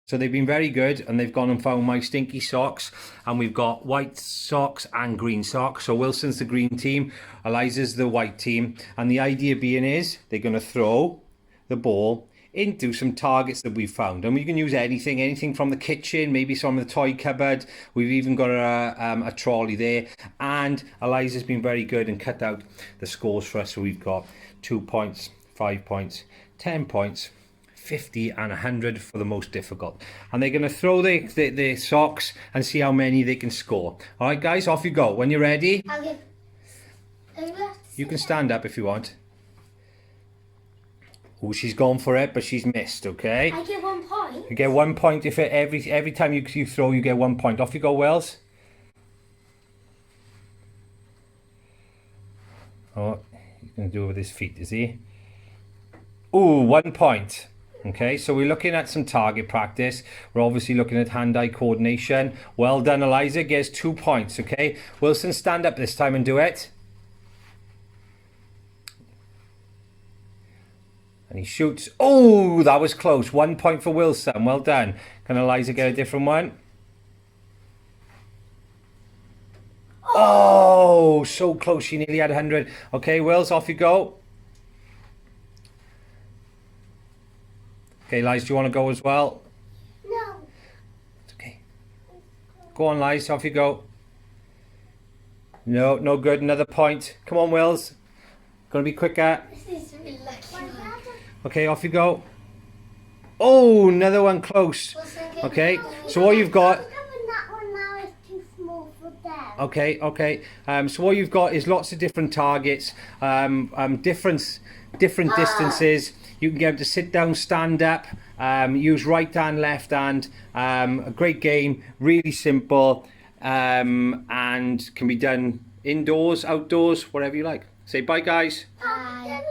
So they've been very good, and they've gone and found my stinky socks, and we've got white socks and green socks. So Wilson's the green team, Eliza's the white team, and the idea being is they're going to throw the ball into some targets that we've found, and we can use anything from the kitchen, maybe some of the toy cupboard. We've even got a trolley there, and Eliza's been very good and cut out the scores for us. So we've got 2 points, 5 points, 10 points, 50 and 100 for the most difficult, and they're going to throw their socks and see how many they can score. All right, guys, off you go. When you're ready, you can stand up if you want. Oh, she's gone for it, but she's missed. Okay, I get 1 point. you get 1 point if every time you throw, you get 1 point. Off you go, Wells. Oh, he's going to do it with his feet, is he? Oh, 1 point. Okay, so we're looking at some target practice. We're obviously looking at hand-eye coordination. Well done, Eliza. Gets 2 points, okay? Wilson, stand up this time and do it. And he shoots. Oh, that was close. 1 point for Wilson. Well done. Can Eliza get a different one? Oh, so close. She nearly had 100. Okay, Wills, off you go. Okay, Liz, do you want to go as well? No. It's okay. Go on, Liz, off you go. No, no good. Another point. Come on, Wills. Gonna be quicker. This is really lucky. Okay, off you go. Oh, another one close. Okay, so what you've got... That one now is too small for them. Okay. So what you've got is lots of different targets, different distances. You can get them to sit down, stand up, use right hand, left hand. A great game, really simple, and can be done indoors, outdoors, whatever you like. Say bye, guys. Bye.